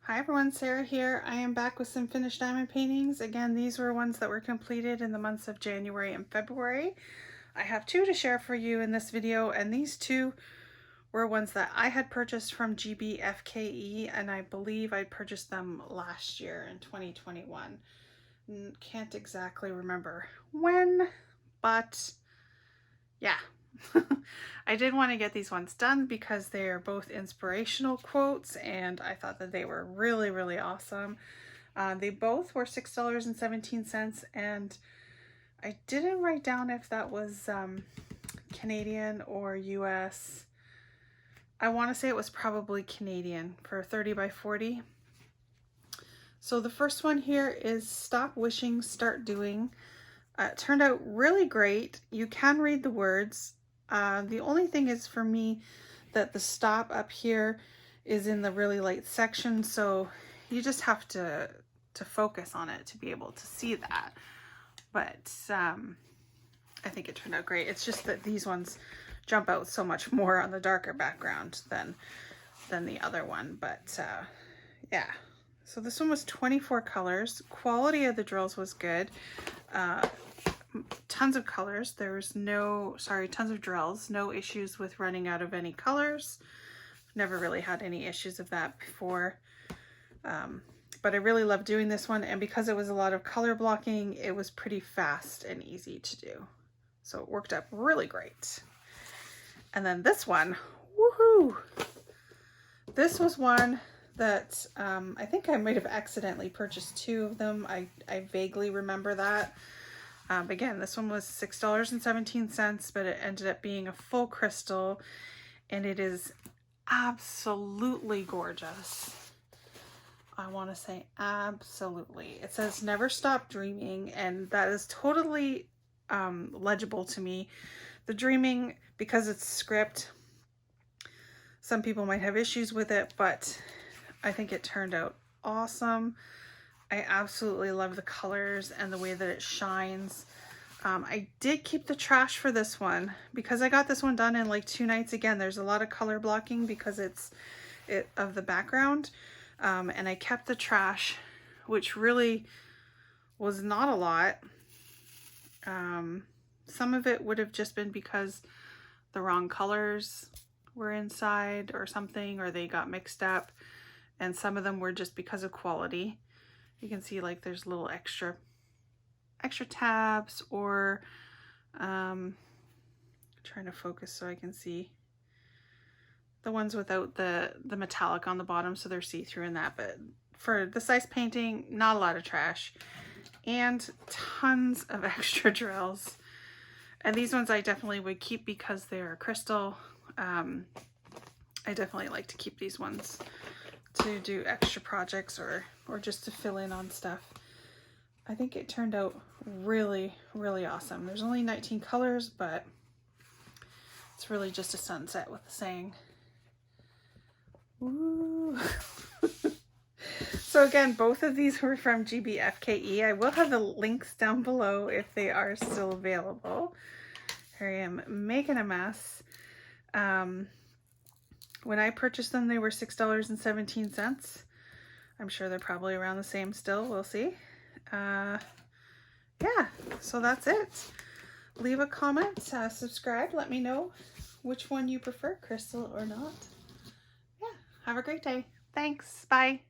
Hi everyone, Sarah here. I am back with some finished diamond paintings. Again, these were ones that were completed in the months of January and February. I have two to share for you in this video, and these two were ones that I had purchased from GBFKE, and I believe I purchased them last year in 2021. Can't exactly remember when, but yeah. I did want to get these ones done because they are both inspirational quotes, and I thought that they were really awesome. They both were $6.17, and I didn't write down if that was Canadian or US. I want to say it was probably Canadian for 30 by 40. So the first one here is Stop Wishing, Start Doing. It turned out really great. You can read the words. The only thing is for me that the stop up here is in the really light section, so you just have to focus on it to be able to see that. But I think it turned out great. It's just that these ones jump out so much more on the darker background than the other one. But yeah, so this one was 24 colors. Quality of the drills was good. Tons of colors. There's tons of drills. No issues with running out of any colors. Never really had any issues of that before. But I really loved doing this one, and because it was a lot of color blocking, it was pretty fast and easy to do. So it worked out really great. And then this one, woohoo! This was one that I think I might have accidentally purchased two of them. I vaguely remember that. Again, this one was $6.17, but it ended up being a full crystal, and it is absolutely gorgeous. I want to say absolutely. It says never stop dreaming, and that is totally legible to me. The dreaming, because it's script, some people might have issues with it, but I think it turned out awesome. I absolutely love the colors and the way that it shines. I did keep the trash for this one because I got this one done in like 2 nights. Again, there's a lot of color blocking because of the background. And I kept the trash, which really was not a lot. Some of it would have just been because the wrong colors were inside or something, or they got mixed up. And some of them were just because of quality. You can see like there's little extra tabs, or trying to focus so I can see the ones without the metallic on the bottom, so they're see-through in that. But for the size painting, not a lot of trash and tons of extra drills. And these ones I definitely would keep because they're crystal. I definitely like to keep these ones to do extra projects or just to fill in on stuff. I think it turned out really awesome. There's only 19 colors, but it's really just a sunset with the saying. Ooh. So again, both of these were from GBFKE. I will have the links down below if they are still available. Here I am making a mess. When I purchased them, they were $6.17. I'm sure they're probably around the same still. We'll see. Yeah, so that's it. Leave a comment, subscribe, let me know which one you prefer, crystal or not. Yeah, have a great day. Thanks. Bye.